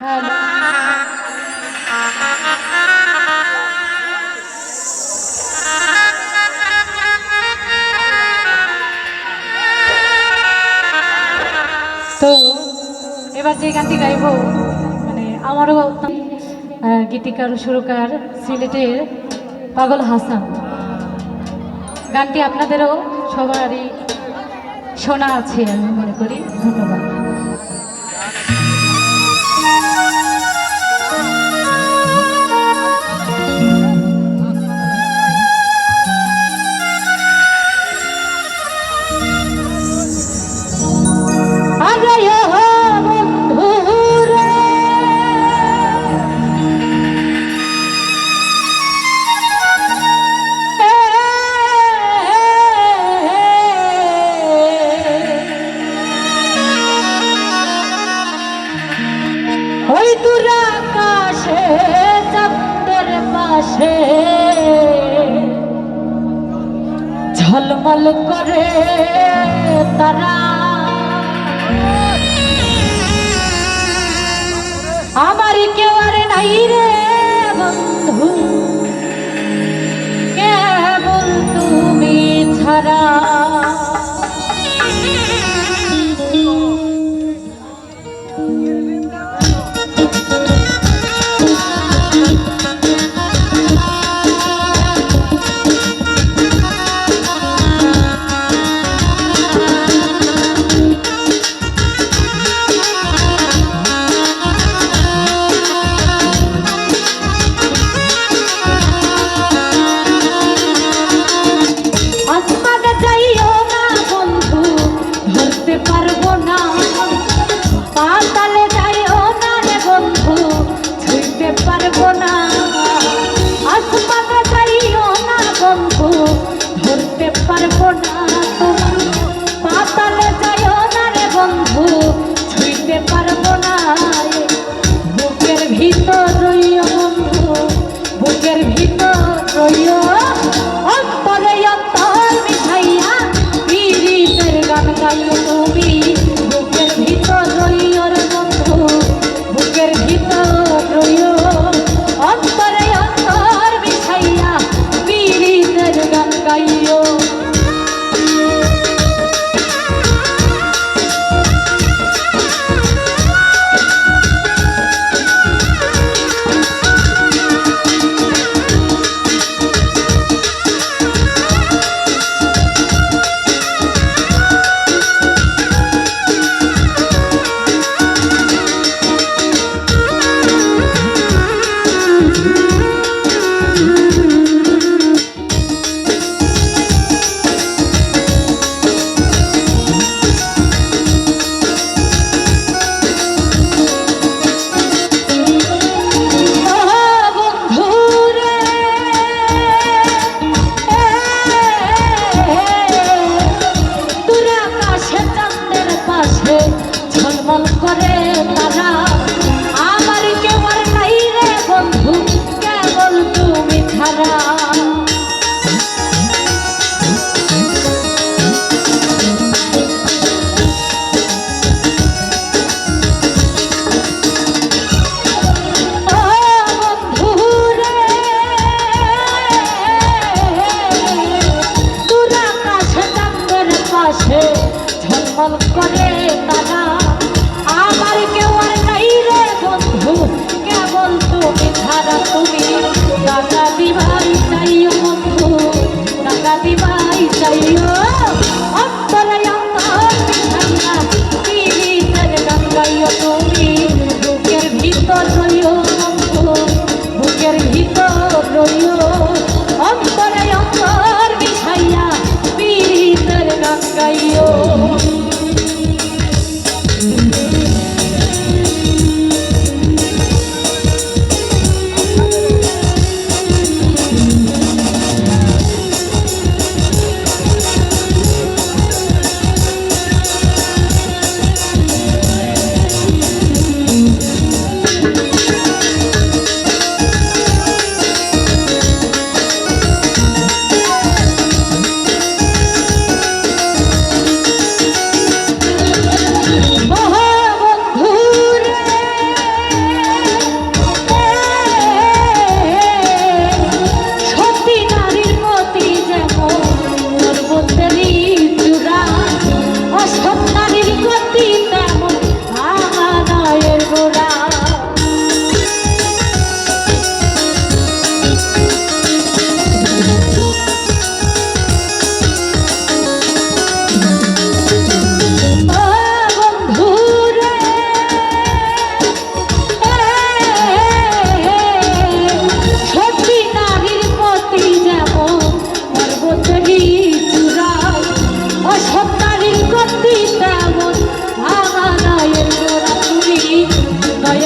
Hello. তো এবার যে গানটি গাইব মানে আমারও গীতিকার সুরকার সিলেটের পাগল হাসান। গানটি আপনাদেরও সবারই শোনা আছে আমি মনে করি। ধন্যবাদ। ওই দূর আকাশে চাঁদের পাশে ঝলমল করে তারা, আমার কেউ আর নাই রে বন্ধু, কেবল তুমি ছাড়া।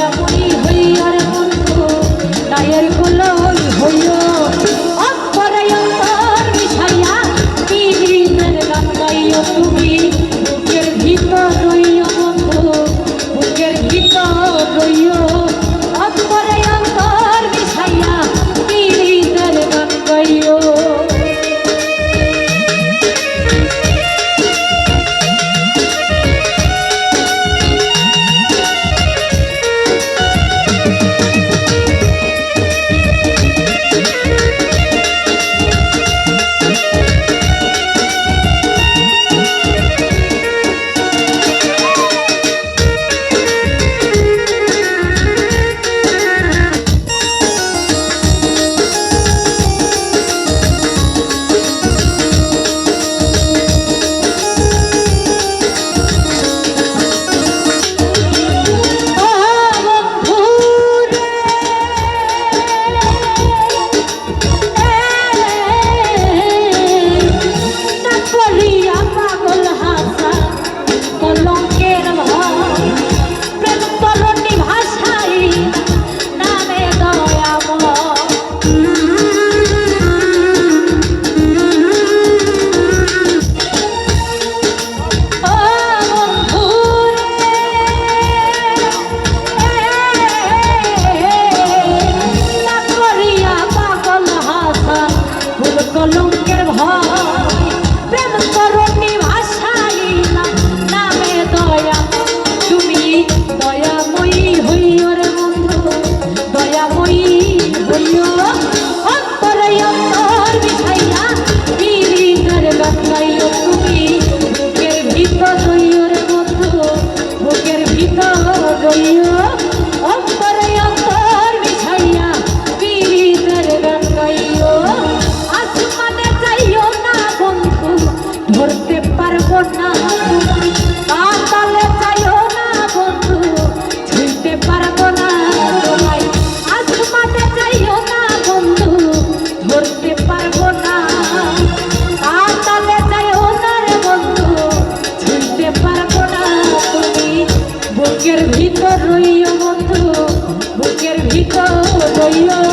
দয়াময়ী হইও রে বন্ধু দায়ের কুলই হইও অন্তরে অন্তর মিশাইয়া পীড়িতের গান গাইও তুমি বুকের ভিতর রইও বন্ধু বুকের ভিতর রইও অন্তরে অন্তর মিশাইয়া পীড়িতের গান গাইও কলঙ্কের ভয় প্রেম করণী ভাষাইলা নামে দয়া তুমি দয়াময়ী হইও রে বন্ধু দয়াময়ী হইও অন্তরে অন্তর মিশাইয়া পীড়িতের গান গাইও তুমি বুকের ভিতর রইও রে বন্ধু বুকের ভিতর রইও অন্তরে অন্তর মিশাইয়া পীড়িতের গান গাইও ধরতে পারবো না পাতালে চাইও না বন্ধু ছুঁইতে পারবো না তোমায় আসমানে চাইও না বন্ধু ধরতে পারবো না পাতালে চাইও না রে বন্ধু ছুঁইতে পারবো না তুমি বুকের ভিতর রইও বন্ধু বুকের ভিতর রইও